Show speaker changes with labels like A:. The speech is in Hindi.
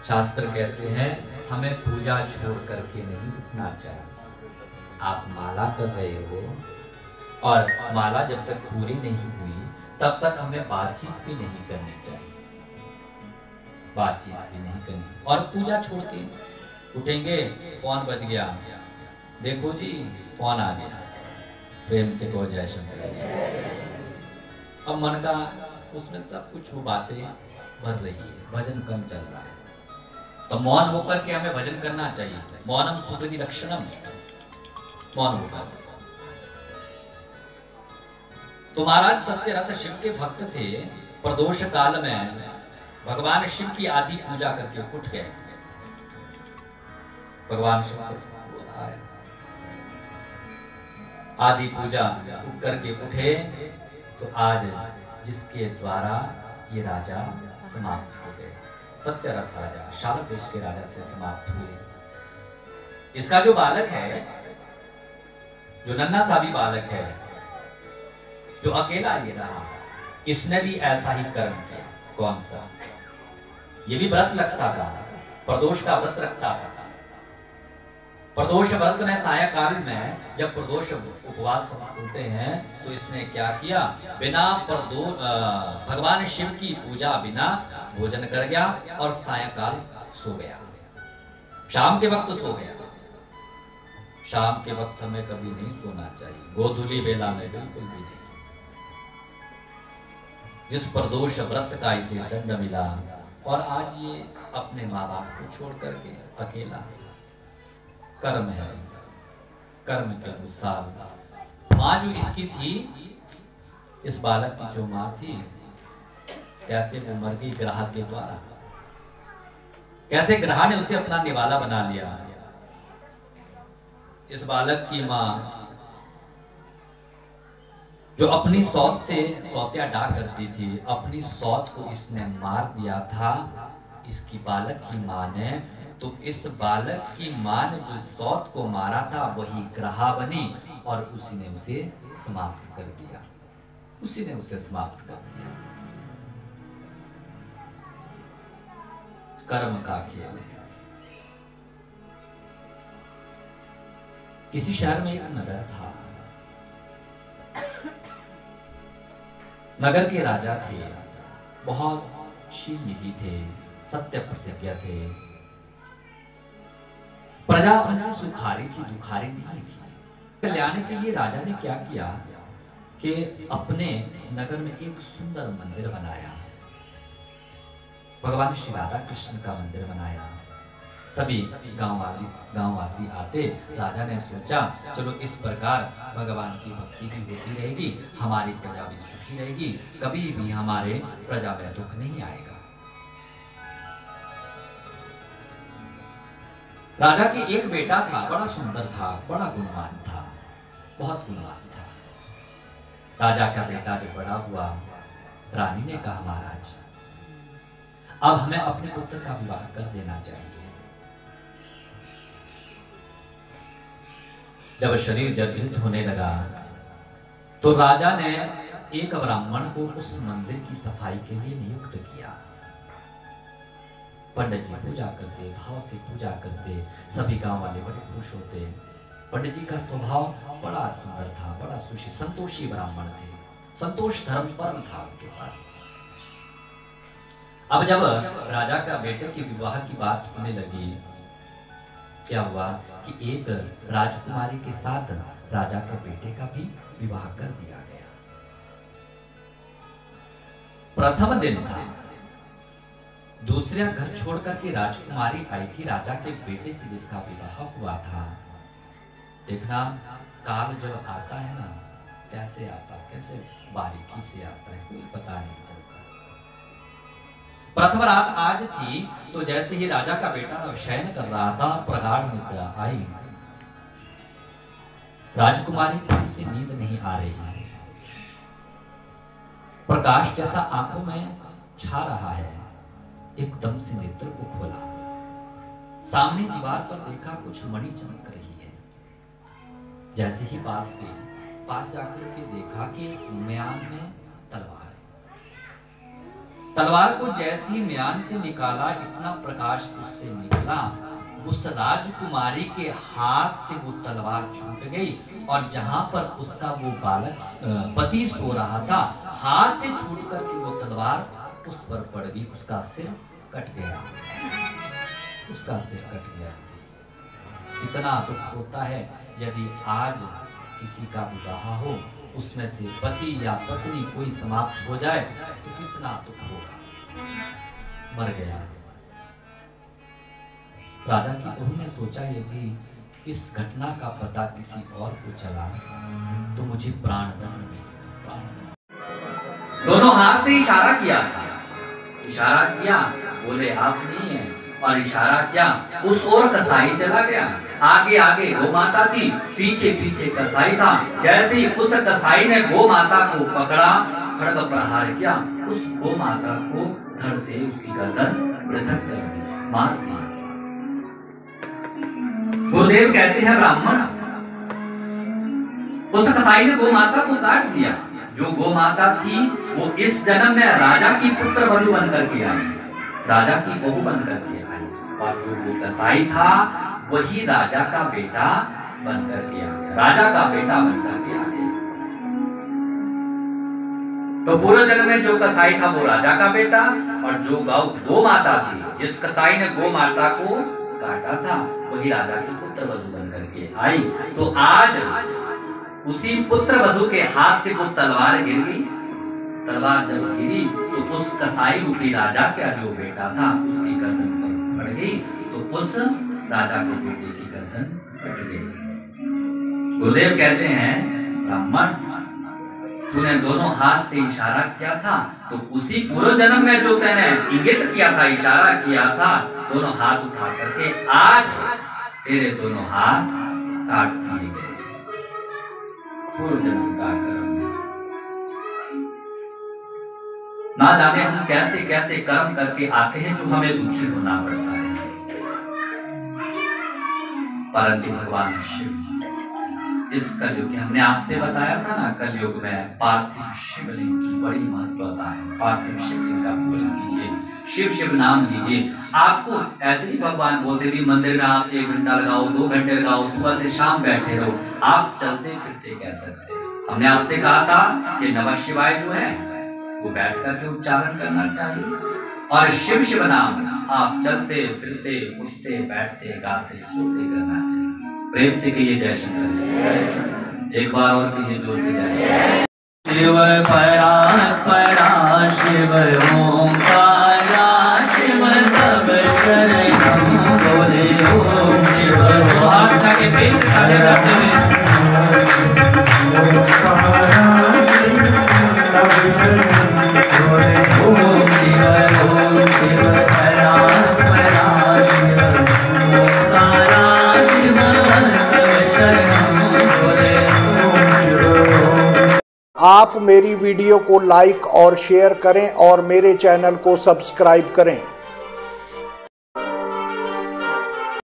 A: शास्त्र कहते हैं हमें पूजा छोड़ करके नहीं उठना चाहिए। आप माला कर रहे हो और माला जब तक पूरी नहीं हुई तब तक हमें बातचीत भी नहीं करनी चाहिए, बातचीत भी नहीं करनी। और पूजा छोड़ के उठेंगे, फोन बज गया, देखो जी फोन आ गया, प्रेम से कहो जय शंकर। अब मन का उसमें सब कुछ वो बातें भर रही है, भजन कम चल रहा है, तो मौन होकर के हमें भजन करना चाहिए। मौनम सुकृति लक्षणम, मौन होकर। तो महाराज सत्यरथ शिव के भक्त थे, प्रदोष काल में भगवान शिव की आदि पूजा करके उठ गए। भगवान शिव को आया, आदि पूजा करके उठे, तो आज जिसके द्वारा ये राजा समाप्त हो गए, सत्यरथ राजा शालपेश के राजा से समाप्त हुए। इसका जो बालक है, जो नन्हा सा भी बालक है, जो अकेला ये रहा, इसने भी ऐसा ही कर्म किया। कौन सा? ये भी व्रत लगता था, प्रदोष का व्रत रखता था। प्रदोष व्रत में सायंकाल में जब प्रदोष उपवास होते हैं तो इसने क्या किया, बिना भगवान शिव की पूजा बिना भोजन कर गया और सायंकाल सो गया, शाम के वक्त सो गया। शाम के वक्त हमें कभी नहीं सोना चाहिए, गोधूली बेला में बिल्कुल भी नहीं। जिस प्रदोष व्रत का इसे दंड मिला, और आज ये अपने माँ बाप को छोड़ करके अकेला। कर्म है, कर्म के अनुसार माँ जो इसकी थी, इस बालक की जो माँ थी, कैसे वो मर गई ग्रह के द्वारा, कैसे ग्रह ने उसे अपना निवाला बना लिया। इस बालक की माँ जो अपनी सौत से सौतिया डाक करती थी, अपनी सौत को इसने मार दिया था, इसकी बालक की माँ ने। तो इस बालक की माँ ने जो सौत को मारा था वही ग्रहा बनी और उसी ने उसे समाप्त कर दिया, उसी ने उसे समाप्त कर दिया। कर्म का खेल है। किसी शहर में एक नगर था, नगर के राजा थे, बहुत शीलनिधि थे, सत्य प्रतिज्ञा थे, प्रजा उनसे सुखारी थी, दुखारी नहीं थी। कल्याण के लिए राजा ने क्या किया कि अपने नगर में एक सुंदर मंदिर बनाया, भगवान श्री राधा कृष्ण का मंदिर बनाया। सभी गांववासी आते, राजा ने सोचा चलो इस प्रकार भगवान की भक्ति भी होती रहेगी, हमारी प्रजा भी सुखी रहेगी, कभी भी हमारे प्रजा में दुख नहीं आएगा। राजा के एक बेटा था, बड़ा सुंदर था, बड़ा गुणवान था, बहुत गुणवान था। राजा का बेटा जब बड़ा हुआ, रानी ने कहा महाराज अब हमें अपने पुत्र का विवाह कर देना चाहिए। जब शरीर जर्जरित होने लगा तो राजा ने एक ब्राह्मण को उस मंदिर की सफाई के लिए नियुक्त किया। पंडित जी पूजा करते, भाव से पूजा करते, सभी गांव वाले बड़े खुश होते। पंडित जी का स्वभाव बड़ा सुंदर था, बड़ा सुशी, संतोषी ब्राह्मण थे, संतोष धर्म परम था उनके पास। अब जब राजा का बेटे के विवाह की बात होने लगी, क्या हुआ कि एक राजकुमारी के साथ राजा के बेटे का भी विवाह कर दिया गया। प्रथम दिन था, दूसरा घर छोड़ करके राजकुमारी आई थी, राजा के बेटे से जिसका विवाह हुआ था। देखना काल जब आता है ना, कैसे आता, कैसे बारीकी से आता है, कोई पता नहीं चलता। प्रथम रात आज थी, तो जैसे ही राजा का बेटा शयन कर रहा था, प्रगाढ़ निद्रा आई। राजकुमारी को उसे नींद नहीं आ रही है, प्रकाश जैसा आंखों में छा रहा है। एकदम से नेत्र को खोला, सामने दीवार पर देखा कुछ मणि चमक रही है। जैसे ही पास गई, पास जाकर के देखा कि म्यान में तलवार है। तलवार को जैसे ही म्यान से निकाला, इतना प्रकाश उससे निकला, उस राजकुमारी के हाथ से वो तलवार छूट गई और जहां पर उसका वो बालक पति सो रहा था, हाथ से छूट कर के वो तलवार उस पर पड़ गई, उसका सिर कट गया, उसका सिर कट गया। कितना दुख होता है यदि आज किसी का विवाह हो, उसमें से पति या पत्नी कोई समाप्त हो जाए तो कितना दुख होगा। मर गया। राजा की बहू ने सोचा यदि इस घटना का पता किसी और को चला तो मुझे प्राणदंड मिलेगा, प्राणदंड। दोनों हाथ से इशारा किया था, इशारा किया, बोले आप नहीं है, और इशारा किया, उस ओर कसाई चला गया। आगे आगे गौ माता थी, पीछे पीछे कसाई था। जैसे ही उस कसाई ने गौ माता को पकड़ा, खड्ग प्रहार किया, उस गौ माता को धड़ से उसकी गर्दन पृथक कर दी, मार दिया। गुरुदेव कहते हैं ब्राह्मण, उस कसाई ने गौ माता को काट दिया। जो गौ माता थी वो इस जन्म में राजा की पुत्र वधू बनकर के आई, राजा की बहू बनकर के आई, और जो वो कसाई था वही राजा का बेटा बनकर के आ गया, राजा का बेटा बनकर के आ गया। तो पूर्व जन्म में जो कसाई था वो राजा का बेटा, और जो गौ माता थी, जिस कसाई ने गौ माता को काटा था, वही राजा की पुत्र वधू बनकर के आई। तो आज उसी पुत्र वधू के हाथ से वो तलवार गिर गई। तलवार जब गिरी तो उस कसाई रूपी राजा का जो बेटा था उसकी गर्दन पर पड़ गई, तो उस राजा के बेटे की गर्दन कट गई। गुरुदेव कहते हैं ब्राह्मण, तूने दोनों हाथ से इशारा किया था, तो उसी पूर्व जन्म में जो तूने इंगित किया था, इशारा किया था, दोनों हाथ उठा करके आज तेरे दोनों हाथ काट दिए गए। पूर्व जन्म का कर्म, ना जाने हम कैसे कैसे कर्म करके आते हैं जो हमें दुखी होना पड़ता है। परंतु भगवान शिव इस कलयुग, हमने आपसे बताया था ना, कलयुग में पार्थिव शिवलिंग की बड़ी महत्वता है। पार्थिव शिवलिंग का पूजन कीजिए, शिव शिव नाम लीजिए। आपको ऐसे ही भगवान बोलते भी, मंदिर में आप 1 घंटा लगाओ, 2 घंटे लगाओ, सुबह से शाम बैठे रहो, आप चलते फिरते कह सकते हैं। हमने आपसे कहा था कि नमः शिवाय जो है वो बैठ करके उच्चारण करना चाहिए, और शिव शिव नाम आप चलते फिरते उठते बैठते गाते सोते करना चाहिए। प्रेम से कहिए जय शंकर, एक बार और कहिए जोर से जय। शिव परा परा शिव ओंकारा, शिव सब शरणम बोले ओम शिव। दो हाथ उठा के प्रेम से ताली बजाते हुए ओम शिव परा परा शिव ओंकारा, शिव सब शरणम बोले ओम शिव।
B: आप मेरी वीडियो को लाइक और शेयर करें और मेरे चैनल को सब्सक्राइब करें।